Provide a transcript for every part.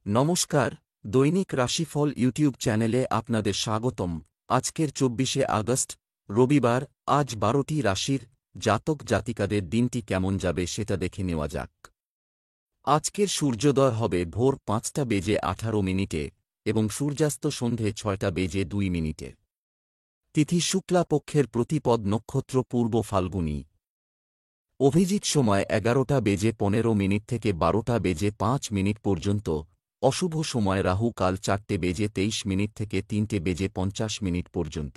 নমস্কার, দৈনিক রাশিফল ইউটিউব চ্যানেলে আপনাদের স্বাগতম। আজকের ২৪শে আগস্ট, রবিবার। আজ ১২টি রাশির জাতক জাতিকাদের দিনটি কেমন যাবে সেটা দেখে নেওয়া যাক। আজকের সূর্যোদয় হবে ভোর ৫টা বেজে ১৮ মিনিটে এবং সূর্যাস্ত সন্ধে ৬টা বেজে ২ মিনিটে। তিথি শুক্লা পক্ষের প্রতিপদ নক্ষত্র পূর্ব ফাল্গুনী। অভিজিৎ সময় ১১টা বেজে ১৫ মিনিট থেকে ১২টা বেজে ৫ মিনিট পর্যন্ত। অশুভ সময় রাহু কাল ৪টে বেজে ২৩ মিনিট থেকে ৩টে বেজে ৫০ মিনিট পর্যন্ত।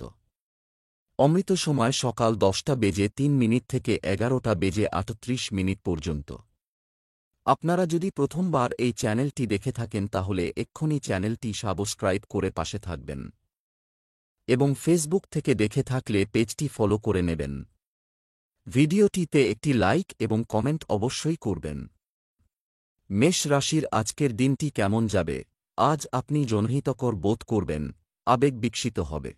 অমৃত সময় সকাল ১০টা বেজে ৩ মিনিট থেকে ১১টা বেজে ৩৮ মিনিট পর্যন্ত। আপনারা যদি প্রথমবার এই চ্যানেলটি দেখে থাকেন তাহলে এক্ষুনি চ্যানেলটি সাবস্ক্রাইব করে পাশে থাকবেন এবং ফেসবুক থেকে দেখে থাকলে পেজটি ফলো করে নেবেন। ভিডিওটিতে একটি লাইক এবং কমেন্ট অবশ্যই করবেন। মেষ রাশির আজকের দিনটি কেমন যাবে? আজ আপনি জনহিতকর বোধ করবেন, আবেগ বিকশিত হবে।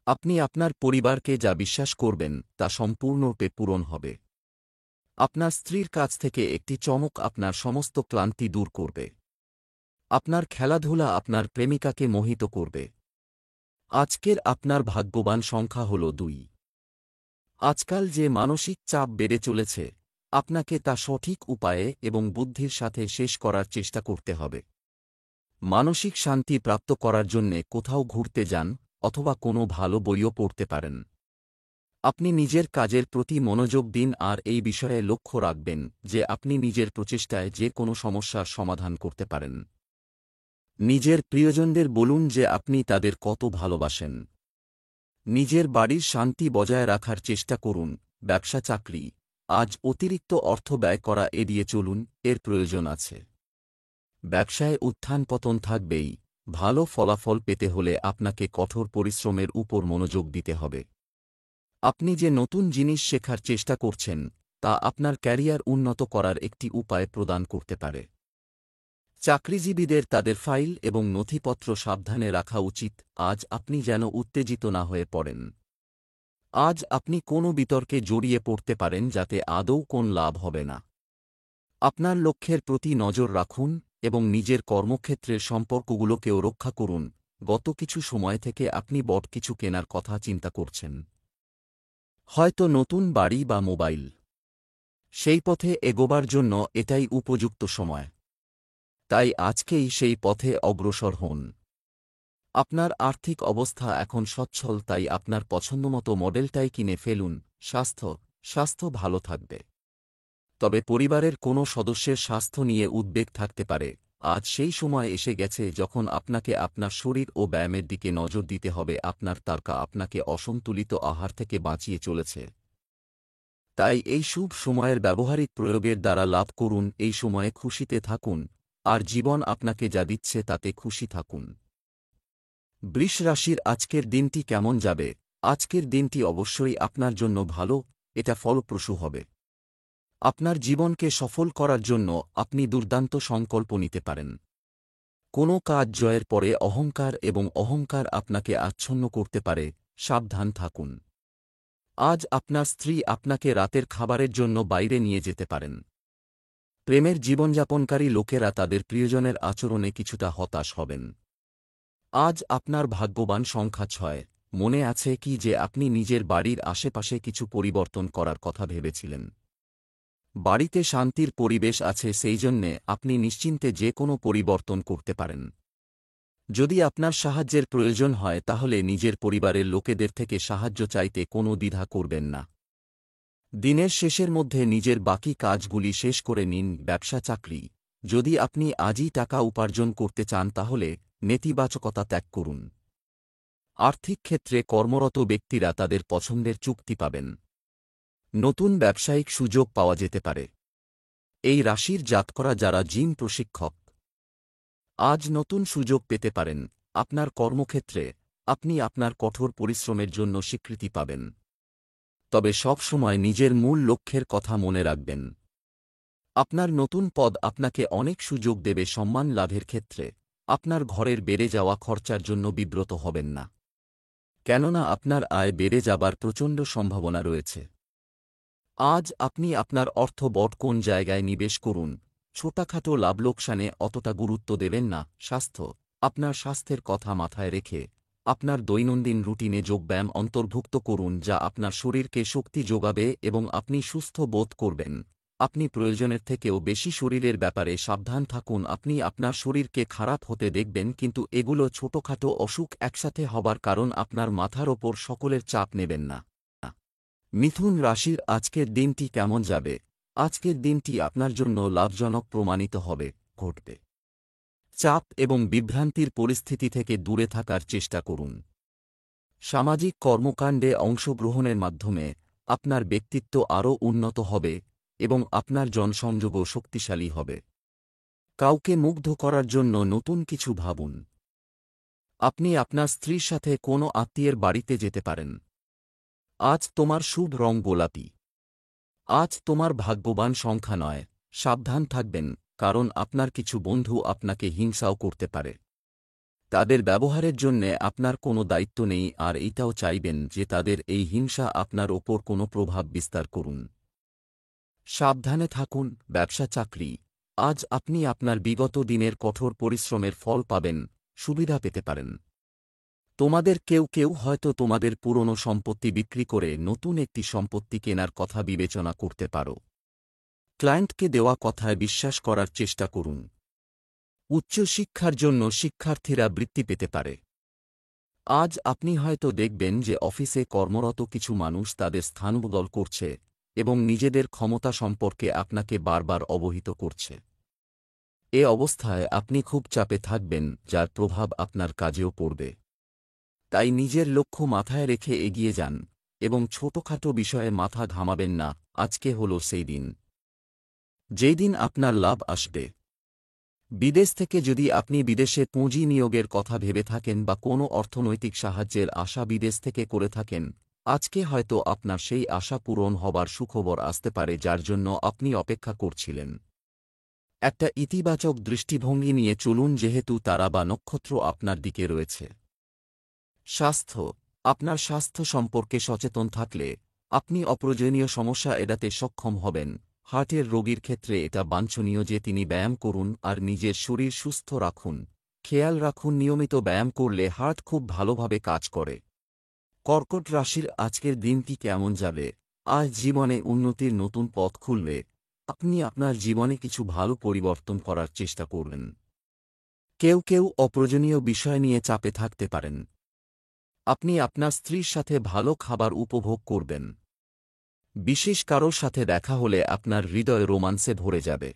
আপনি আপনার পরিবারকে যা বিশ্বাস করবেন তা সম্পূর্ণরূপে পূরণ হবে। আপনার স্ত্রীর কাছ থেকে একটি চমক আপনার সমস্ত ক্লান্তি দূর করবে। আপনার খেলাধুলা আপনার প্রেমিকাকে মোহিত করবে। আজকের আপনার ভাগ্যবান সংখ্যা হল ২। আজকাল যে মানসিক চাপ বেড়ে চলেছে, আপনাকে তা সঠিক উপায়ে এবং বুদ্ধির সাথে শেষ করার চেষ্টা করতে হবে। মানসিক শান্তি প্রাপ্ত করার জন্যে কোথাও ঘুরতে যান অথবা কোনো ভালো বইও পড়তে পারেন। আপনি নিজের কাজের প্রতি মনোযোগ দিন আর এই বিষয়ে লক্ষ্য রাখবেন যে আপনি নিজের প্রচেষ্টায় যে কোনো সমস্যার সমাধান করতে পারেন। নিজের প্রিয়জনদের বলুন যে আপনি তাদের কত ভালোবাসেন। নিজের বাড়ির শান্তি বজায় রাখার চেষ্টা করুন। ব্যবসা চাকরি, আজ অতিরিক্ত অর্থ ব্যয় করা এড়িয়ে চলুন, এর প্রয়োজন আছে। ব্যবসায় উত্থান পতন থাকবেই। ভালো ফলাফল পেতে হলে আপনাকে কঠোর পরিশ্রমের উপর মনোযোগ দিতে হবে। আপনি যে নতুন জিনিস শেখার চেষ্টা করছেন তা আপনার ক্যারিয়ার উন্নত করার একটি উপায় প্রদান করতে পারে। চাকরিজীবীদের তাদের ফাইল এবং নথিপত্র সাবধানে রাখা উচিত। আজ আপনি যেন উত্তেজিত না হয়ে পড়েন। আজ আপনি কোনো বিতর্কে জড়িয়ে পড়তে পারেন যাতে আদৌ কোন লাভ হবে না। আপনার লক্ষ্যের প্রতি নজর রাখুন এবং নিজের কর্মক্ষেত্রের সম্পর্কগুলোকেও রক্ষা করুন। গত কিছু সময় থেকে আপনি বড় কিছু কেনার কথা চিন্তা করছেন। হয়তো নতুন বাড়ি বা মোবাইল। সেই পথে এগোবার জন্য এটাই উপযুক্ত সময়। তাই আজকেই সেই পথে অগ্রসর হন। আপনার আর্থিক অবস্থা এখন সচ্ছল, তাই আপনার পছন্দমতো মডেলটাই কিনে ফেলুন। স্বাস্থ্য ভালো থাকবে। তবে পরিবারের কোনো সদস্যের স্বাস্থ্য নিয়ে উদ্বেগ থাকতে পারে। আজ সেই সময় এসে গেছে যখন আপনাকে আপনার শরীর ও ব্যায়ামের দিকে নজর দিতে হবে। আপনার তারকা আপনাকে অসন্তুলিত আহার থেকে বাঁচিয়ে চলেছে। তাই এই শুভ সময়ের ব্যবহারিক প্রয়োগের দ্বারা লাভ করুন। এই সময়ে খুশিতে থাকুন আর জীবন আপনাকে যা দিচ্ছে তাতে খুশি থাকুন। বৃষ রাশির আজকের দিনটি কেমন যাবে? আজকের দিনটি অবশ্যই আপনার জন্য ভালো, এটা ফলপ্রসূ হবে। আপনার জীবনকে সফল করার জন্য আপনি দুর্দান্ত সংকল্প নিতে পারেন। কোনো কাজ জয়ের পরে অহংকার আপনাকে আচ্ছন্ন করতে পারে, সাবধান থাকুন। আজ আপনার স্ত্রী আপনাকে রাতের খাবারের জন্য বাইরে নিয়ে যেতে পারেন। প্রেমের জীবনযাপনকারী লোকেরা তাদের প্রিয়জনের আচরণে কিছুটা হতাশ হবেন। আজ আপনার ভাগ্যবান সংখ্যা ৬। মনে আছে কি যে আপনি নিজের বাড়ির আশেপাশে কিছু পরিবর্তন করার কথা ভেবেছিলেন? বাড়িতে শান্তির পরিবেশ আছে, সেই জন্যে আপনি নিশ্চিন্তে যে কোনো পরিবর্তন করতে পারেন। যদি আপনার সাহায্যের প্রয়োজন হয় তাহলে নিজের পরিবারের লোকেদের থেকে সাহায্য চাইতে কোনো দ্বিধা করবেন না। দিনের শেষের মধ্যে নিজের বাকি কাজগুলি শেষ করে নিন। ব্যবসা চাকরি, যদি আপনি আজই টাকা উপার্জন করতে চান তাহলে নেতিবাচকতা ত্যাগ করুন। আর্থিক ক্ষেত্রে কর্মরত ব্যক্তিরা তাদের পছন্দের চুক্তি পাবেন। নতুন ব্যবসায়িক সুযোগ পাওয়া যেতে পারে। এই রাশির জাতকরা যারা জিম প্রশিক্ষক, আজ নতুন সুযোগ পেতে পারেন। আপনার কর্মক্ষেত্রে আপনি আপনার কঠোর পরিশ্রমের জন্য স্বীকৃতি পাবেন। তবে সব সময় নিজের মূল লক্ষ্যের কথা মনে রাখবেন। আপনার নতুন পদ আপনাকে অনেক সুযোগ দেবে। সম্মান লাভের ক্ষেত্রে আপনার ঘরের বেড়ে যাওয়া খরচার জন্য বিব্রত হবেন না, কেননা আপনার আয় বেড়ে যাবার প্রচণ্ড সম্ভাবনা রয়েছে। আজ আপনি আপনার অর্থ বড় কোন জায়গায় নিবেশ করুন, ছোটখাটো লাভ লোকসানে অতটা গুরুত্ব দেবেন না। স্বাস্থ্য, আপনার স্বাস্থ্যের কথা মাথায় রেখে আপনার দৈনন্দিন রুটিনে যোগব্যায়াম অন্তর্ভুক্ত করুন, যা আপনার শরীরকে শক্তি যোগাবে এবং আপনি সুস্থ বোধ করবেন। আপনি প্রয়োজনের থেকেও বেশি শরীরের ব্যাপারে সাবধান থাকুন। আপনি আপনার শরীরকে খারাপ হতে দেখবেন, কিন্তু এগুলো ছোটখাটো অসুখ একসাথে হবার কারণ আপনার মাথার ওপর সকলের চাপ নেবেন না। মিথুন রাশির আজকের দিনটি কেমন যাবে? আজকের দিনটি আপনার জন্য লাভজনক প্রমাণিত হবে। ঘটবে চাপ এবং বিভ্রান্তির পরিস্থিতি থেকে দূরে থাকার চেষ্টা করুন। সামাজিক কর্মকাণ্ডে অংশগ্রহণের মাধ্যমে আপনার ব্যক্তিত্ব আরও উন্নত হবে এবং আপনার জনসংযোগও শক্তিশালী হবে। কাউকে মুগ্ধ করার জন্য নতুন কিছু ভাবুন। আপনি আপনার স্ত্রীর সাথে কোনো আত্মীয়ের বাড়িতে যেতে পারেন। আজ তোমার শুভ রং গোলাপি। আজ তোমার ভাগ্যবান সংখ্যা নয়। সাবধান থাকবেন, কারণ আপনার কিছু বন্ধু আপনাকে হিংসাও করতে পারে। তাদের ব্যবহারের জন্যে আপনার কোনো দায়িত্ব নেই, আর এইটাও চাইবেন যে তাদের এই হিংসা আপনার ওপর কোনো প্রভাব বিস্তার করুন। সাবধানে থাকুন। ব্যবসা চাকরি, আজ আপনি আপনার বিগত দিনের কঠোর পরিশ্রমের ফল পাবেন, সুবিধা পেতে পারেন। তোমাদের কেউ কেউ হয়তো তোমাদের পুরনো সম্পত্তি বিক্রি করে নতুন একটি সম্পত্তি কেনার কথা বিবেচনা করতে পারো। ক্লায়েন্টকে দেওয়া কথায় বিশ্বাস করার চেষ্টা করুন। উচ্চশিক্ষার জন্য শিক্ষার্থীরা বৃত্তি পেতে পারে। আজ আপনি হয়তো দেখবেন যে অফিসে কর্মরত কিছু মানুষ তাদের স্থান বদল করছে এবং নিজেদের ক্ষমতা সম্পর্কে আপনাকে বারবার অবহিত করছে। এ অবস্থায় আপনি খুব চাপে থাকবেন, যার প্রভাব আপনার কাজেও পড়বে। তাই নিজের লক্ষ্য মাথায় রেখে এগিয়ে যান এবং ছোটখাটো বিষয়ে মাথা ঘামাবেন না। আজকে হল সেই দিন যেই দিন আপনার লাভ আসবে। বিদেশ থেকে যদি আপনি বিদেশে পুঁজি নিয়োগের কথা ভেবে থাকেন বা কোনো অর্থনৈতিক সাহায্যের আশা বিদেশ থেকে করে থাকেন, আজকে হয়তো আপনার সেই আশা পূরণ হবার সুখবর আসতে পারে, যার জন্য আপনি অপেক্ষা করছিলেন। একটা ইতিবাচক দৃষ্টিভঙ্গি নিয়ে চলুন, যেহেতু তারা বা নক্ষত্র আপনার দিকে রয়েছে। স্বাস্থ্য, আপনার স্বাস্থ্য সম্পর্কে সচেতন থাকলে আপনি অপ্রয়োজনীয় সমস্যা এড়াতে সক্ষম হবেন। হার্টের রোগীর ক্ষেত্রে এটা বাঞ্ছনীয় যে তিনি ব্যায়াম করুন আর নিজের শরীর সুস্থ রাখুন। খেয়াল রাখুন, নিয়মিত ব্যায়াম করলে হার্ট খুব ভালোভাবে কাজ করে। কর্কট রাশির আজকের দিনটি কেমন যাবে? আজ জীবনে উন্নতির নতুন পথ খুলবে। আপনি আপনার জীবনে কিছু ভালো পরিবর্তন করার চেষ্টা করবেন। কেউ কেউ অপ্রয়োজনীয় বিষয় নিয়ে চাপে থাকতে পারেন। আপনি আপনার স্ত্রীর সাথে ভালো খাবার উপভোগ করবেন। বিশেষ কারোর সাথে দেখা হলে আপনার হৃদয় রোমান্সে ভরে যাবে।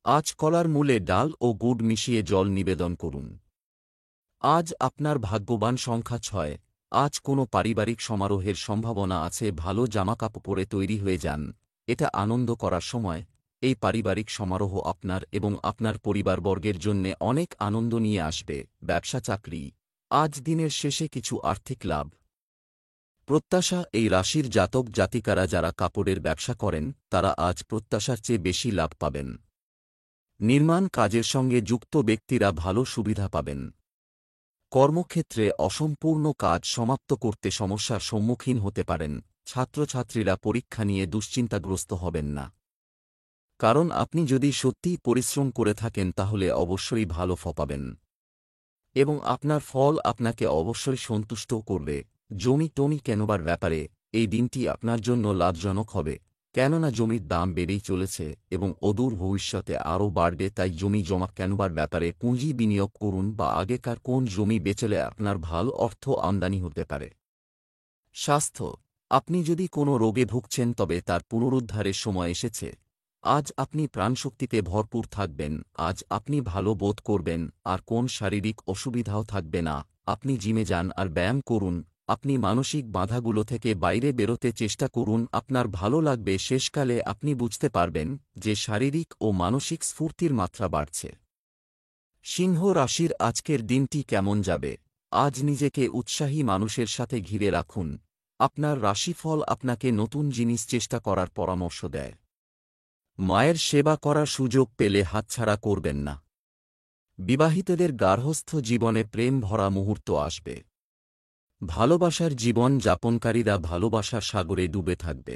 আজ কলার মূলে ডাল ও গুড় মিশিয়ে জল নিবেদন করুন। আজ আপনার ভাগ্যবান সংখ্যা 6। আজ কোনো পারিবারিক সমারোহের সম্ভাবনা আছে। ভালো জামাকাপড় পরে তৈরি হয়ে যান, এটা আনন্দ করার সময়। এই পারিবারিক সমারোহ আপনার এবং আপনার পরিবারবর্গের জন্যে অনেক আনন্দ নিয়ে আসবে। ব্যবসা চাকরি, আজ দিনের শেষে কিছু আর্থিক লাভ প্রত্যাশা। এই রাশির জাতক জাতিকারা যারা কাপড়ের ব্যবসা করেন, তারা আজ প্রত্যাশার চেয়ে বেশি লাভ পাবেন। নির্মাণ কাজের সঙ্গে যুক্ত ব্যক্তিরা ভালো সুবিধা পাবেন। কর্মক্ষেত্রে অসম্পূর্ণ কাজ সমাপ্ত করতে সমস্যার সম্মুখীন হতে পারেন। ছাত্রছাত্রীরা পরীক্ষা নিয়ে দুশ্চিন্তাগ্রস্ত হবেন না, কারণ আপনি যদি সত্যিই পরিশ্রম করে থাকেন তাহলে অবশ্যই ভালো ফল পাবেন এবং আপনার ফল আপনাকে অবশ্যই সন্তুষ্ট করবে। জমি টমি কেনবার ব্যাপারে এই দিনটি আপনার জন্য লাভজনক হবে, কেননা জমির দাম বেড়েই চলেছে এবং অদূর ভবিষ্যতে আরও বাড়বে। তাই জমি জমা কেনবার ব্যাপারে পুঁজি বিনিয়োগ করুন, বা আগেকার কোন জমি বেচলে আপনার ভালো অর্থ আমদানি হতে পারে। স্বাস্থ্য, আপনি যদি কোনো রোগে ভুগছেন তবে তার পুনরুদ্ধারের সময় এসেছে। আজ আপনি প্রাণশক্তিতে ভরপুর থাকবেন। আজ আপনি ভালো বোধ করবেন আর কোন শারীরিক অসুবিধাও থাকবে না। আপনি জিমে যান আর ব্যায়াম করুন। আপনি মানসিক বাধাগুলো থেকে বাইরে বেরোতে চেষ্টা করুন, আপনার ভালো লাগবে। শেষকালে আপনি বুঝতে পারবেন যে শারীরিক ও মানসিক স্ফূর্তির মাত্রা বাড়ছে। সিংহ রাশির আজকের দিনটি কেমন যাবে? আজ নিজেকে উৎসাহী মানুষের সাথে ঘিরে রাখুন। আপনার রাশিফল আপনাকে নতুন জিনিস চেষ্টা করার পরামর্শ দেয়। মায়ের সেবা করার সুযোগ পেলে হাতছাড়া করবেন না। বিবাহিতদের গার্হস্থ্য জীবনে প্রেম ভরা মুহূর্ত আসবে। ভালোবাসার জীবন যাপনকারীরা ভালোবাসার সাগরে ডুবে থাকবে।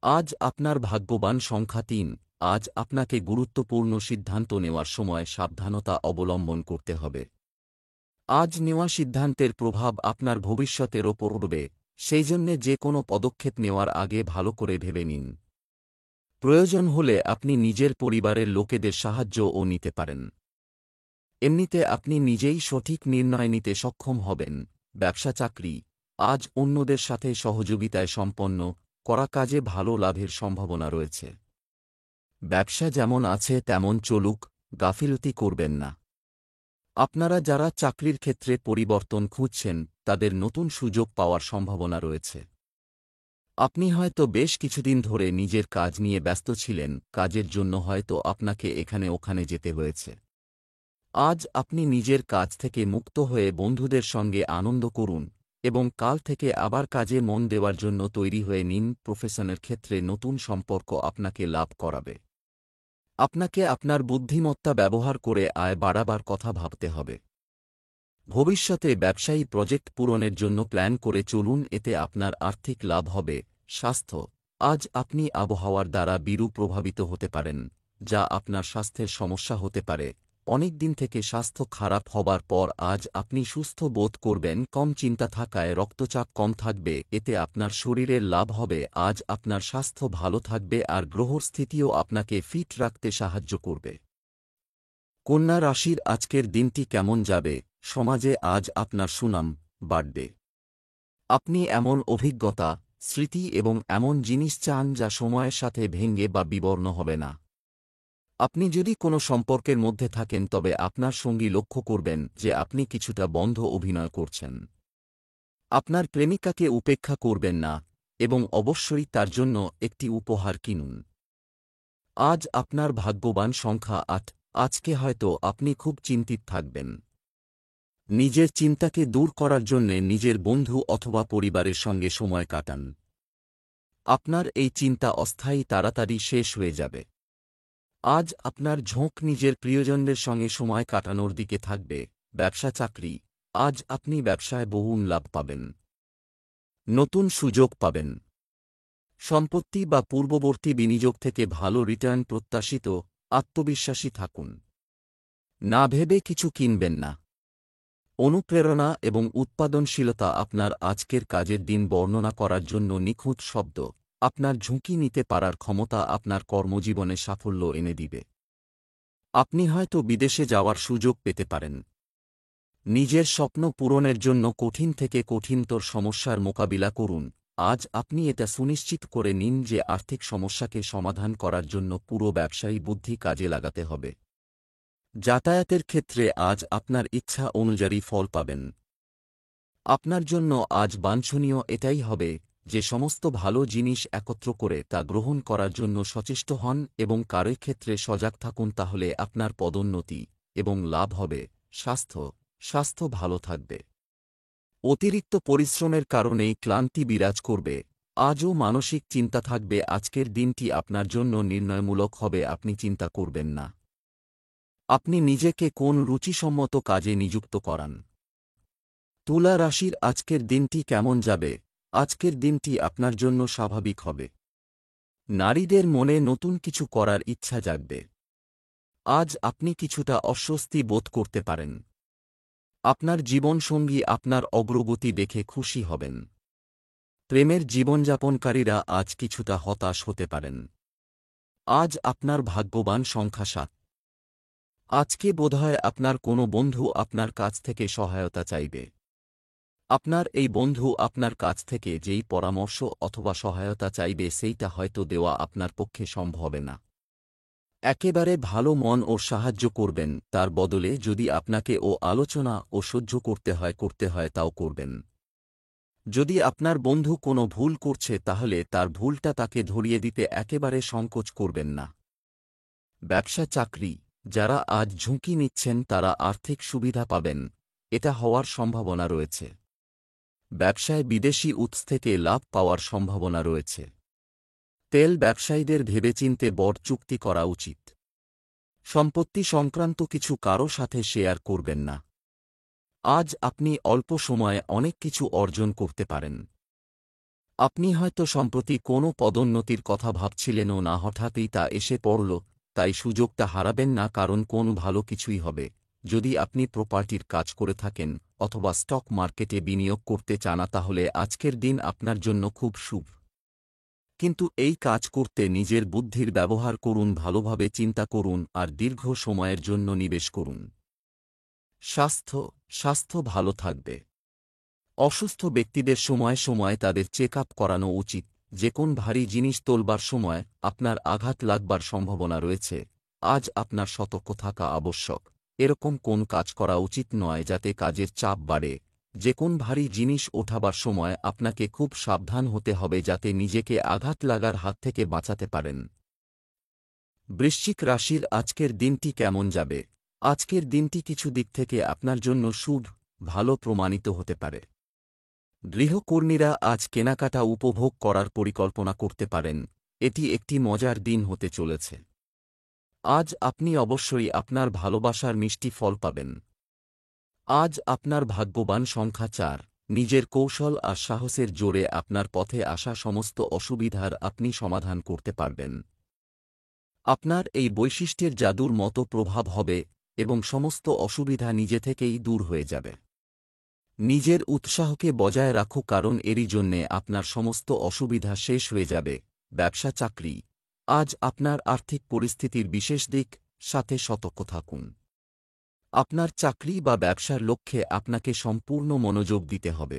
আজ আপনার ভাগ্যবান সংখ্যা 3। আজ আপনাকে গুরুত্বপূর্ণ সিদ্ধান্ত নেওয়ার সময় সাবধানতা অবলম্বন করতে হবে। আজ নেওয়া সিদ্ধান্তের প্রভাব আপনার ভবিষ্যতের ওপর পড়বে, সেইজন্যে যে কোনো পদক্ষেপ নেওয়ার আগে ভালো করে ভেবে নিন। প্রয়োজন হলে আপনি নিজের পরিবারের লোকেদের সাহায্যও নিতে পারেন। এমনিতে আপনি নিজেই সঠিক নির্ণয় নিতে সক্ষম হবেন। ব্যবসা চাকরি, আজ অন্যদের সাথে সহযোগিতায় সম্পন্ন করা কাজে ভালো লাভের সম্ভাবনা রয়েছে। ব্যবসা যেমন আছে তেমন চলুক, গাফিলতি করবেন না। আপনারা যারা চাকরির ক্ষেত্রে পরিবর্তন খুঁজছেন তাদের নতুন সুযোগ পাওয়ার সম্ভাবনা রয়েছে। আপনি হয়তো বেশ কিছুদিন ধরে নিজের কাজ নিয়ে ব্যস্ত ছিলেন, কাজের জন্য হয়তো আপনাকে এখানে ওখানে যেতে হয়েছে। আজ আপনি নিজের কাজ থেকে মুক্ত হয়ে বন্ধুদের সঙ্গে আনন্দ করুন এবং কাল থেকে আবার কাজে মন দেওয়ার জন্য তৈরি হয়ে নিন। প্রফেশনের ক্ষেত্রে নতুন সম্পর্ক আপনাকে লাভ করাবে। আপনাকে আপনার বুদ্ধিমত্তা ব্যবহার করে আয় বাড়াবার কথা ভাবতে হবে। ভবিষ্যতে ব্যবসায়ী প্রজেক্ট পূরণের জন্য প্ল্যান করে চলুন, এতে আপনার আর্থিক লাভ হবে। স্বাস্থ্য, আজ আপনি আবহাওয়ার দ্বারা বিরূপ প্রভাবিত হতে পারেন, যা আপনার স্বাস্থ্যের সমস্যা হতে পারে। অনেক দিন থেকে স্বাস্থ্য খারাপ হবার পর আজ আপনি সুস্থ বোধ করবেন। কম চিন্তা থাকায় রক্তচাপ কম থাকবে, এতে আপনার শরীরের লাভ হবে। আজ আপনার স্বাস্থ্য ভালো থাকবে আর গ্রহর স্থিতিও আপনাকে ফিট রাখতে সাহায্য করবে। কন্যা রাশির আজকের দিনটি কেমন যাবে? সমাজে আজ আপনার সুনাম বাড়বে। আপনি এমন অভিজ্ঞতা, স্মৃতি এবং এমন জিনিস চান যা সময়ের সাথে ভেঙে বা বিবর্ণ হবে না। আপনি যদি কোনো সম্পর্কের মধ্যে থাকেন তবে আপনার সঙ্গী লক্ষ্য করবেন যে আপনি কিছুটা বন্ধ অভিনয় করছেন। আপনার প্রেমিকাকে উপেক্ষা করবেন না এবং অবশ্যই তার জন্য একটি উপহার কিনুন। আজ আপনার ভাগ্যবান সংখ্যা ৮। আজকে হয়তো আপনি খুব চিন্তিত থাকবেন। নিজের চিন্তাকে দূর করার জন্যে নিজের বন্ধু অথবা পরিবারের সঙ্গে সময় কাটান। আপনার এই চিন্তা অস্থায়ী তাড়াতাড়ি শেষ হয়ে যাবে। আজ আপনার ঝোঁক নিজের প্রিয়জনদের সঙ্গে সময় কাটানোর দিকে থাকবে। ব্যবসা চাকরি, আজ আপনি ব্যবসায় বহুল লাভ পাবেন। নতুন সুযোগ পাবেন। সম্পত্তি বা পূর্ববর্তী বিনিয়োগ থেকে ভালো রিটার্ন প্রত্যাশিত। আত্মবিশ্বাসী থাকুন। না ভেবে কিছু কিনবেন না। অনুপ্রেরণা এবং উৎপাদনশীলতা আপনার আজকের কাজের দিন বর্ণনা করার জন্য নিখুঁত শব্দ। আপনার ঝুঁকি নিতে পারার ক্ষমতা আপনার কর্মজীবনে সাফল্য এনে দিবে। আপনি হয়তো বিদেশে যাওয়ার সুযোগ পেতে পারেন। নিজের স্বপ্ন পূরণের জন্য কঠিন থেকে কঠিনতর সমস্যার মোকাবিলা করুন। আজ আপনি এটা সুনিশ্চিত করে নিন যে আর্থিক সমস্যাকে সমাধান করার জন্য পুরো ব্যবসায়ী বুদ্ধি কাজে লাগাতে হবে। যাতায়াতের ক্ষেত্রে আজ আপনার ইচ্ছা অনুযায়ী ফল পাবেন। আপনার জন্য আজ বাঞ্ছনীয় এটাই হবে যে সমস্ত ভালো জিনিস একত্র করে তা গ্রহণ করার জন্য সচেষ্ট হন এবং কারোর ক্ষেত্রে সজাগ থাকুন, তাহলে আপনার পদোন্নতি এবং লাভ হবে। স্বাস্থ্য ভালো থাকবে। অতিরিক্ত পরিশ্রমের কারণেই ক্লান্তি বিরাজ করবে। আজও মানসিক চিন্তা থাকবে। আজকের দিনটি আপনার জন্য নির্ণয়মূলক হবে। আপনি চিন্তা করবেন না আপনি নিজেকে কোন রুচিসম্মত কাজে নিযুক্ত করান। তুলা রাশির আজকের দিনটি কেমন যাবে? আজকের দিনটি আপনার জন্য স্বাভাবিক হবে। নারীদের মনে নতুন কিছু করার ইচ্ছা জাগবে। আজ আপনি কিছুটা অস্বস্তি বোধ করতে পারেন। আপনার জীবনসঙ্গী আপনার অগ্রগতি দেখে খুশি হবেন। প্রেমের জীবনযাপনকারীরা আজ কিছুটা হতাশ হতে পারেন। আজ আপনার ভাগ্যবান সংখ্যা ৭। আজকে বোধহয় আপনার কোনো বন্ধু আপনার কাছ থেকে সহায়তা চাইবে। আপনার এই বন্ধু আপনার কাছ থেকে যেই পরামর্শ অথবা সহায়তা চাইবে সেইটা হয়তো দেওয়া আপনার পক্ষে সম্ভব হবে না। একেবারে ভালো মন ও সাহায্য করবেন, তার বদলে যদি আপনাকে আলোচনা ও সহ্য করতে হয় তাও করবেন। যদি আপনার বন্ধু কোনো ভুল করছে তাহলে তার ভুলটা তাকে ধরিয়ে দিতে একেবারে সংকোচ করবেন না। ব্যবসা চাকরি, যারা আজ ঝুঁকি নিচ্ছেন তারা আর্থিক সুবিধা পাবেন, এটা হওয়ার সম্ভাবনা রয়েছে। ব্যবসায় বিদেশি উৎস থেকে লাভ পাওয়ার সম্ভাবনা রয়েছে। তেল ব্যবসায়ীদের ভেবেচিন্তে বড় চুক্তি করা উচিত। সম্পত্তি সংক্রান্ত কিছু কারো সাথে শেয়ার করবেন না। আজ আপনি অল্প সময়ে অনেক কিছু অর্জন করতে পারেন। আপনি হয়তো সম্প্রতি কোনো পদোন্নতির কথা ভাবছিলেনও না, হঠাৎই তা এসে পড়ল, তাই সুযোগটা হারাবেন না, কারণ কোন ভালো কিছুই হবে। যদি আপনি প্রপার্টির কাজ করে থাকেন অথবা স্টক মার্কেটে বিনিয়োগ করতে চান, তাহলে আজকের দিন আপনার জন্য খুব শুভ। কিন্তু এই কাজ করতে নিজের বুদ্ধির ব্যবহার করুন, ভালোভাবে চিন্তা করুন আর দীর্ঘ সময়ের জন্য নিবেশ করুন। স্বাস্থ্য ভালো থাকবে। অসুস্থ ব্যক্তিদের সময় সময় তাদের চেক আপ করানো উচিত। যে কোন ভারী জিনিস তোলবার সময় আপনার আঘাত লাগবার সম্ভাবনা রয়েছে। আজ আপনার সতর্ক থাকা আবশ্যক। এরকম কোন কাজ করা উচিত নয় যাতে কাজের চাপ বাড়ে। যে কোন ভারী জিনিস ওঠাবার সময় আপনাকে খুব সাবধান হতে হবে যাতে নিজেকে আঘাত লাগার হাত থেকে বাঁচাতে পারেন। বৃশ্চিক রাশির আজকের দিনটি কেমন যাবে? আজকের দিনটি কিছু দিক থেকে আপনার জন্য শুভ, ভালো প্রমাণিত হতে পারে। গৃহকর্মীরা আজ কেনাকাটা উপভোগ করার পরিকল্পনা করতে পারেন। এটি একটি মজার দিন হতে চলেছে। আজ আপনি অবশ্যই আপনার ভালোবাসার মিষ্টি ফল পাবেন। আজ আপনার ভাগ্যবান সংখ্যা 4। নিজের কৌশল আর সাহসের জোরে আপনার পথে আসা সমস্ত অসুবিধার আপনি সমাধান করতে পারবেন। আপনার এই বৈশিষ্ট্যের জাদুর মতো প্রভাব হবে এবং সমস্ত অসুবিধা নিজে থেকেই দূর হয়ে যাবে। নিজের উৎসাহকে বজায় রাখো, কারণ এরই জন্যে আপনার সমস্ত অসুবিধা শেষ হয়ে যাবে। ব্যবসা চাকরি, আজ আপনার আর্থিক পরিস্থিতির বিশেষ দিক সাথে সতর্ক থাকুন। আপনার চাকরি বা ব্যবসার লক্ষ্যে আপনাকে সম্পূর্ণ মনোযোগ দিতে হবে।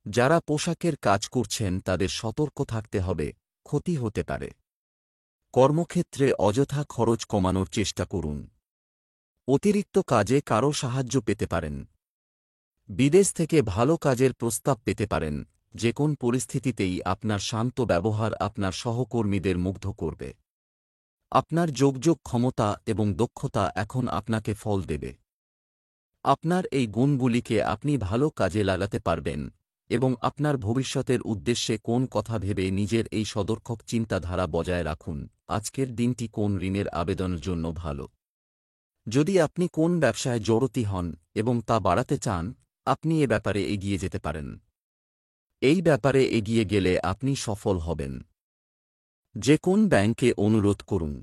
যারা পোশাকের কাজ করছেন তাদের সতর্ক থাকতে হবে, ক্ষতি হতে পারে। কর্মক্ষেত্রে অযথা খরচ কমানোর চেষ্টা করুন। অতিরিক্ত কাজে কারও সাহায্য পেতে পারেন। বিদেশ থেকে ভালো কাজের প্রস্তাব পেতে পারেন। যে কোন পরিস্থিতিতেই আপনার শান্ত ব্যবহার আপনার সহকর্মীদের মুগ্ধ করবে। আপনার যোগাযোগ ক্ষমতা এবং দক্ষতা এখন আপনাকে ফল দেবে। আপনার এই গুণগুলিকে আপনি ভালো কাজে লাগাতে পারবেন এবং আপনার ভবিষ্যতের উদ্দেশ্যে কোন কথা ভেবে নিজের এই সদর্থক চিন্তাধারা বজায় রাখুন। আজকের দিনটি কোন ঋণের আবেদনের জন্য ভালো। যদি আপনি কোন ব্যবসায় জড়িত হন এবং তা বাড়াতে চান, আপনি এ ব্যাপারে এগিয়ে যেতে পারেন। এই ব্যাপারে এগিয়ে গেলে আপনি সফল হবেন। যে কোন ব্যাংকে অনুরোধ করুন।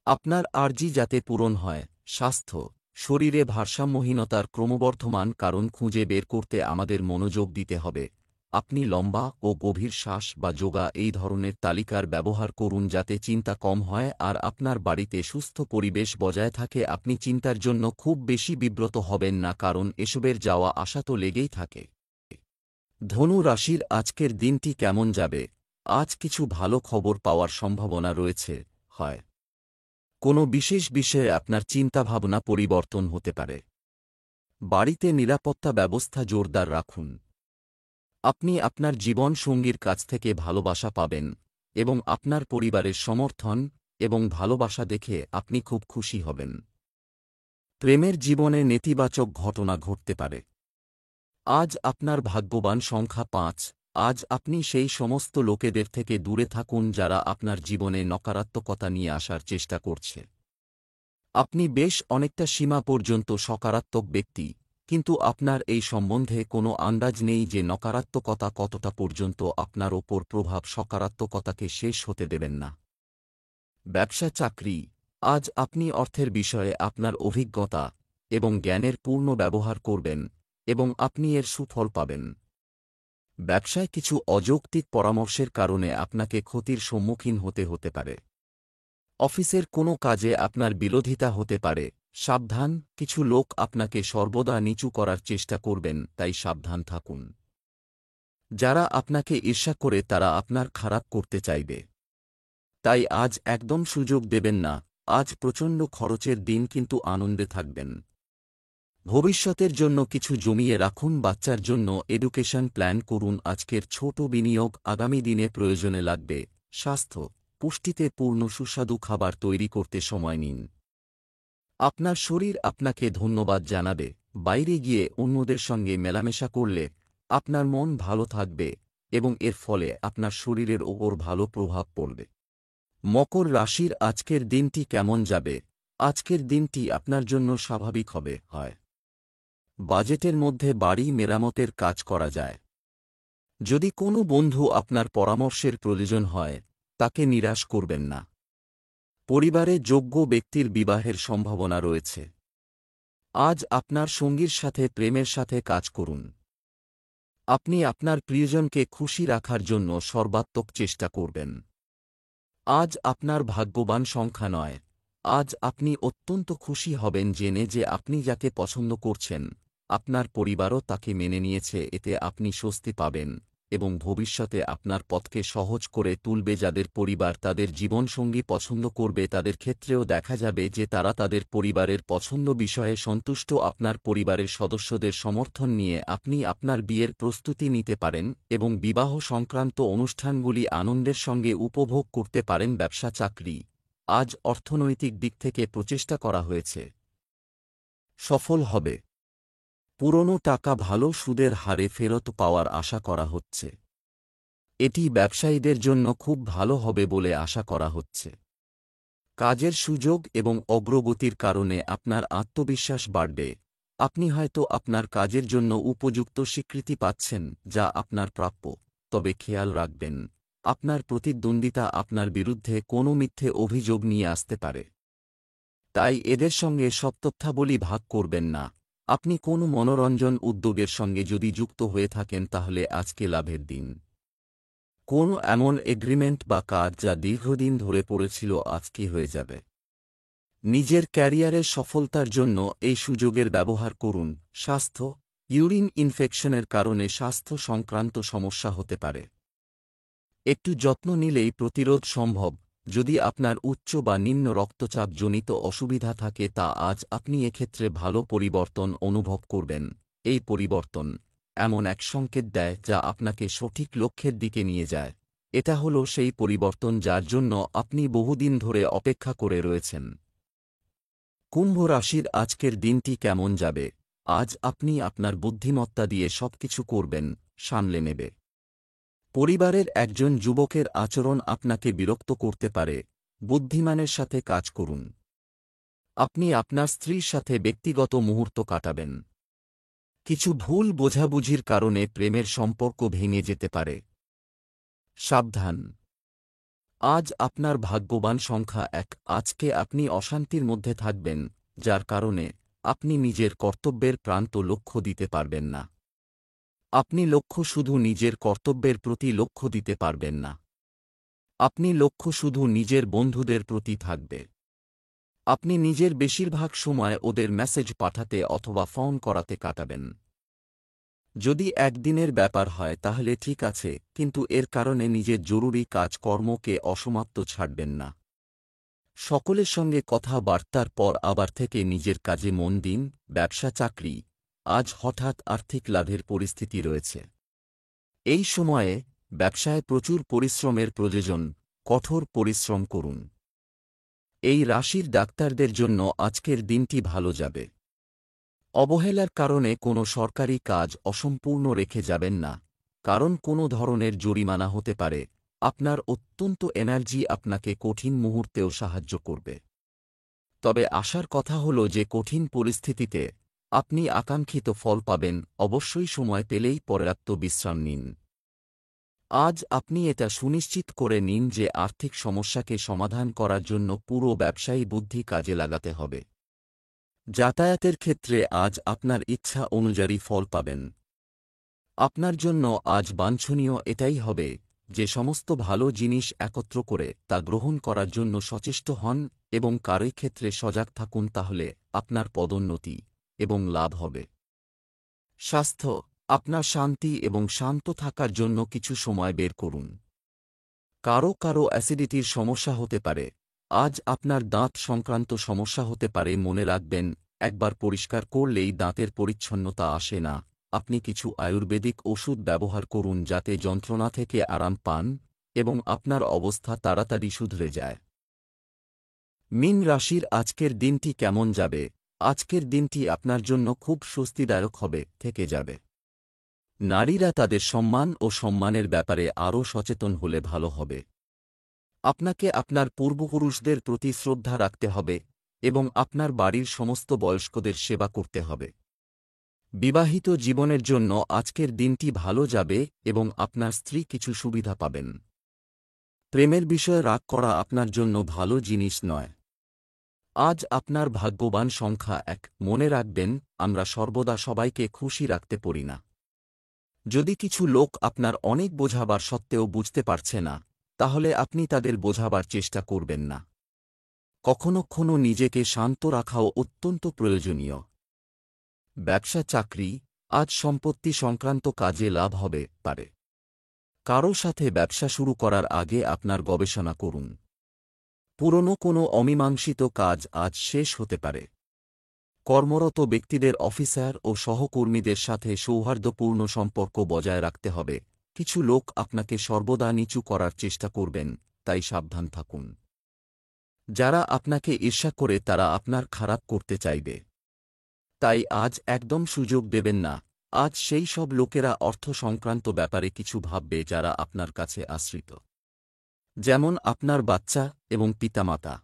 আপনার আর্জি যাতে পূরণ হয়। স্বাস্থ্য, শরীরে ভারসাম্যহীনতার ক্রমবর্ধমান কারণ খুঁজে বের করতে আমাদের মনোযোগ দিতে হবে। আপনি লম্বা ও গভীর শ্বাস বা যোগা এই ধরনের তালিকার ব্যবহার করুন যাতে চিন্তা কম হয় আর আপনার বাড়িতে সুস্থ পরিবেশ বজায় থাকে। আপনি চিন্তার জন্য খুব বেশি বিব্রত হবেন না, কারণ এসবের যাওয়া আসা তো লেগেই থাকে। ধনু রাশির আজকের দিনটি কেমন যাবে? আজ কিছু ভালো খবর পাওয়ার সম্ভাবনা রয়েছে। হয় কোনো বিশেষ বিষয়ে আপনার চিন্তাভাবনা পরিবর্তন হতে পারে। বাড়িতে নিরাপত্তা ব্যবস্থা জোরদার রাখুন। আপনি আপনার জীবন সঙ্গীর কাছ থেকে ভালোবাসা পাবেন এবং আপনার পরিবারের সমর্থন এবং ভালোবাসা দেখে আপনি খুব খুশি হবেন। প্রেমের জীবনে নেতিবাচক ঘটনা ঘটতে পারে। আজ আপনার ভাগ্যবান সংখ্যা 5। আজ আপনি সেই সমস্ত লোকেদের থেকে দূরে থাকুন যারা আপনার জীবনে নকারাত্মকতা নিয়ে আসার চেষ্টা করছে। আপনি বেশ অনেকটা সীমা পর্যন্ত সকারাত্মক ব্যক্তি, কিন্তু আপনার এই সম্বন্ধে কোনো আন্দাজ নেই যে নকারাত্মকতা কতটা পর্যন্ত আপনার ওপর প্রভাব সকারাত্মকতাকে শেষ হতে দেবেন না। ব্যবসা চাকরি, আজ আপনি অর্থের বিষয়ে আপনার অভিজ্ঞতা এবং জ্ঞানের পূর্ণ ব্যবহার করবেন এবং আপনি এর সুফল পাবেন। ব্যবসায় কিছু অযৌক্তিক পরামর্শের কারণে আপনাকে ক্ষতির সম্মুখীন হতে পারে। অফিসের কোনো কাজে আপনার বিরোধিতা হতে পারে। সাবধান, কিছু লোক আপনাকে সর্বদা নিচু করার চেষ্টা করবেন, তাই সাবধান থাকুন। যারা আপনাকে ঈর্ষা করে তারা আপনার খারাপ করতে চাইবে। তাই আজ একদম সুযোগ দেবেন না। আজ প্রচণ্ড খরচের দিন, কিন্তু আনন্দে থাকবেন। ভবিষ্যতের জন্য কিছু জমিয়ে রাখুন। বাচ্চার জন্য এডুকেশন প্ল্যান করুন। আজকের ছোট বিনিয়োগ আগামী দিনে প্রয়োজনে লাগবে। স্বাস্থ্য, পুষ্টিতে পূর্ণ সুস্বাদু খাবার তৈরি করতে সময় নিন। আপনার শরীর আপনাকে ধন্যবাদ জানাবে। বাইরে গিয়ে অন্যদের সঙ্গে মেলামেশা করলে আপনার মন ভালো থাকবে এবং এর ফলে আপনার শরীরের ওপর ভালো প্রভাব পড়বে। মকর রাশির আজকের দিনটি কেমন যাবে? আজকের দিনটি আপনার জন্য স্বাভাবিক হবে। হয় বাজেটের মধ্যে বাড়ি মেরামতের কাজ করা যায়। যদি কোনো বন্ধু আপনার পরামর্শের প্রয়োজন হয়, তাকে নিরাশ করবেন না। পরিবারে যোগ্য ব্যক্তির বিবাহের সম্ভাবনা রয়েছে। আজ আপনার সঙ্গীর সাথে প্রেমের সাথে কাজ করুন। আপনি আপনার প্রিয়জনকে খুশি রাখার জন্য সর্বাত্মক চেষ্টা করবেন। আজ আপনার ভাগ্যবান সংখ্যা নয়। আজ আপনি অত্যন্ত খুশি হবেন জেনে যে আপনি যাকে পছন্দ করছেন, আপনার পরিবারও তাকে মেনে নিয়েছে। এতে আপনি স্বস্তি পাবেন এবং ভবিষ্যতে আপনার পথকে সহজ করে তুলবে। যাদের পরিবার তাদের জীবনসঙ্গী পছন্দ করবে, তাদের ক্ষেত্রেও দেখা যাবে যে তারা তাদের পরিবারের পছন্দ বিষয়ে সন্তুষ্ট। আপনার পরিবারের সদস্যদের সমর্থন নিয়ে আপনি আপনার বিয়ের প্রস্তুতি নিতে পারেন এবং বিবাহ সংক্রান্ত অনুষ্ঠানগুলি আনন্দের সঙ্গে উপভোগ করতে পারেন। ব্যবসা চাকরি, আজ অর্থনৈতিক দিক থেকে প্রচেষ্টা করা হয়েছে, সফল হবে। পুরনো টাকা ভালো সুদের হারে ফেরত পাওয়ার আশা করা হচ্ছে। এটি ব্যবসায়ীদের জন্য খুব ভালো হবে বলে আশা করা হচ্ছে। কাজের সুযোগ এবং অগ্রগতির কারণে আপনার আত্মবিশ্বাস বাড়বে। আপনি হয়তো আপনার কাজের জন্য উপযুক্ত স্বীকৃতি পাচ্ছেন, যা আপনার প্রাপ্য। তবে খেয়াল রাখবেন, আপনার প্রতিদ্বন্দ্বিতা আপনার বিরুদ্ধে কোনো মিথ্যে অভিযোগ নিয়ে আসতে পারে। তাই এদের সঙ্গে সব তথ্যাবলী ভাগ করবেন না। আপনি কোনো মনোরঞ্জন উদ্যোগের সঙ্গে যদি যুক্ত হয়ে থাকেন তাহলে আজকে লাভের দিন। কোনো এমন এগ্রিমেন্ট বা কাজ যা দীর্ঘদিন ধরে পড়েছিল আজকে হয়ে যাবে। নিজের ক্যারিয়ারের সফলতার জন্য এই সুযোগের ব্যবহার করুন। স্বাস্থ্য, ইউরিন ইনফেকশনের কারণে স্বাস্থ্য সংক্রান্ত সমস্যা হতে পারে। একটু যত্ন নিলেই প্রতিরোধ সম্ভব। যদি আপনার উচ্চ বা নিম্ন রক্তচাপ জনিত অসুবিধা থাকে তা আজ আপনি এক্ষেত্রে ভালো পরিবর্তন অনুভব করবেন। এই পরিবর্তন এমন এক সংকেত দেয় যা আপনাকে সঠিক লক্ষ্যের দিকে নিয়ে যায়। এটা হলো সেই পরিবর্তন যার জন্য আপনি বহুদিন ধরে অপেক্ষা করে রয়েছেন। কুম্ভ রাশির আজকের দিনটি কেমন যাবে? আজ আপনি আপনার বুদ্ধিমত্তা দিয়ে সবকিছু করবেন, সামলে নেবে। পরিবারের একজন যুবকের আচরণ আপনাকে বিরক্ত করতে পারে। বুদ্ধিমানের সাথে কাজ করুন। আপনি আপনার স্ত্রীর সাথে ব্যক্তিগত মুহূর্ত কাটাবেন। কিছু ভুল বোঝাবুঝির কারণে প্রেমের সম্পর্ক ভেঙে যেতে পারে। সাবধান, আজ আপনার ভাগ্যবান সংখ্যা 1। আজকে আপনি অশান্তির মধ্যে থাকবেন, যার কারণে আপনি নিজের কর্তব্যের প্রান্ত লক্ষ্য দিতে পারবেন না। আপনি লক্ষ্য শুধু নিজের কর্তব্যের প্রতি লক্ষ্য দিতে পারবেন না। আপনি লক্ষ্য শুধু নিজের বন্ধুদের প্রতি থাকবে। আপনি নিজের বেশিরভাগ সময় ওদের মেসেজ পাঠাতে অথবা ফোন করাতে কাটাবেন। যদি একদিনের ব্যাপার হয় তাহলে ঠিক আছে, কিন্তু এর কারণে নিজের জরুরি কাজকর্মকে অসমাপ্ত ছাড়বেন না। সকলের সঙ্গে কথাবার্তার পর আবার থেকে নিজের কাজে মন দিন। ব্যবসা চাকরি, আজ হঠাৎ আর্থিক লাভের পরিস্থিতি রয়েছে। এই সময়ে ব্যবসায় প্রচুর পরিশ্রমের প্রয়োজন। কঠোর পরিশ্রম করুন। এই রাশির ডাক্তারদের জন্য আজকের দিনটি ভালো যাবে। অবহেলার কারণে কোনো সরকারি কাজ অসম্পূর্ণ রেখে যাবেন না, কারণ কোনো ধরনের জরিমানা হতে পারে। আপনার অত্যন্ত এনার্জি আপনাকে কঠিন মুহূর্তেও সাহায্য করবে। তবে আশার কথা হল যে কঠিন পরিস্থিতিতে আপনি আকাঙ্ক্ষিত ফল পাবেন। অবশ্যই সময় পেলেই পর্যাপ্ত বিশ্রাম নিন। আজ আপনি এটা সুনিশ্চিত করে নিন যে আর্থিক সমস্যাকে সমাধান করার জন্য পুরো ব্যবসায়ী বুদ্ধি কাজে লাগাতে হবে। যাতায়াতের ক্ষেত্রে আজ আপনার ইচ্ছা অনুযায়ী ফল পাবেন। আপনার জন্য আজ বাঞ্ছনীয় এটাই হবে যে সমস্ত ভালো জিনিস একত্র করে তা গ্রহণ করার জন্য সচেষ্ট হন এবং কারোর ক্ষেত্রে সজাগ থাকুন, তাহলে আপনার পদোন্নতি এবং লাভ হবে। স্বাস্থ্য, আপনার শান্তি এবং শান্ত থাকার জন্য কিছু সময় বের করুন। কারো কারো অ্যাসিডিটির সমস্যা হতে পারে। আজ আপনার দাঁত সংক্রান্ত সমস্যা হতে পারে। মনে রাখবেন, একবার পরিষ্কার করলেই দাঁতের পরিচ্ছন্নতা আসে না। আপনি কিছু আয়ুর্বেদিক ওষুধ ব্যবহার করুন যাতে যন্ত্রণা থেকে আরাম পান এবং আপনার অবস্থা তাড়াতাড়ি শুধরে যায়। মীন রাশির আজকের দিনটি কেমন যাবে? আজকের দিনটি আপনার জন্য খুব স্বস্তিদায়ক হবে থেকে যাবে। নারীরা তাদের সম্মান ও সম্মানের ব্যাপারে আরও সচেতন হলে ভালো হবে। আপনাকে আপনার পূর্বপুরুষদের প্রতি শ্রদ্ধা রাখতে হবে এবং আপনার বাড়ির সমস্ত বয়স্কদের সেবা করতে হবে। বিবাহিত জীবনের জন্য আজকের দিনটি ভালো যাবে এবং আপনার স্ত্রী কিছু সুবিধা পাবেন। প্রেমের বিষয়ে রাগ করা আপনার জন্য ভালো জিনিস নয়। আজ আপনার ভাগ্যবান সংখ্যা 1। মনে রাখবেন, আমরা সর্বদা সবাইকে খুশি রাখতে পারি না। যদি কিছু লোক আপনার অনেক বোঝাবার সত্ত্বেও বুঝতে পারছে না, তাহলে আপনি তাদের বোঝাবার চেষ্টা করবেন না। কখনো কখনো নিজেকে শান্ত রাখাও অত্যন্ত প্রয়োজনীয়। ব্যবসা চাকরি, আজ সম্পত্তি সংক্রান্ত কাজে লাভ হবে পারে। কারো সাথে ব্যবসা শুরু করার আগে আপনার গবেষণা করুন। পুরনো কোনো অমীমাংসিত কাজ আজ শেষ হতে পারে। কর্মরত ব্যক্তিদের অফিসার ও সহকর্মীদের সাথে সৌহার্দ্যপূর্ণ সম্পর্ক বজায় রাখতে হবে। কিছু লোক আপনাকে সর্বদা নিচু করার চেষ্টা করবেন, তাই সাবধান থাকুন। যারা আপনাকে ঈর্ষা করে তারা আপনার খারাপ করতে চাইবে। তাই আজ একদম সুযোগ দেবেন না। আজ সেই সব লোকেরা অর্থ সংক্রান্ত ব্যাপারে কিছু ভাববে যারা আপনার কাছে আশ্রিত, যেমন আপনার বাচ্চা এবং পিতামাতা।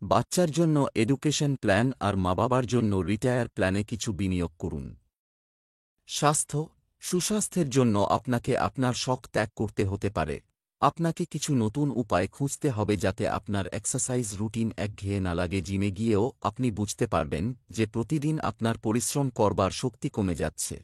বাচ্চার জন্য এডুকেশন প্ল্যান আর মা-বাবার জন্য রিটায়ার প্ল্যানে কিছু বিনিয়োগ করুন। স্বাস্থ্য, সুস্বাস্থ্যের জন্য আপনাকে আপনার শখ ত্যাগ করতে হতে পারে। আপনাকে কিছু নতুন উপায় খুঁজতে হবে যাতে আপনার এক্সারসাইজ রুটিন একঘেয়ে না লাগে। জিমে গিয়েও আপনি বুঝতে পারবেন যে প্রতিদিন আপনার পরিশ্রম করবার শক্তি কমে যাচ্ছে।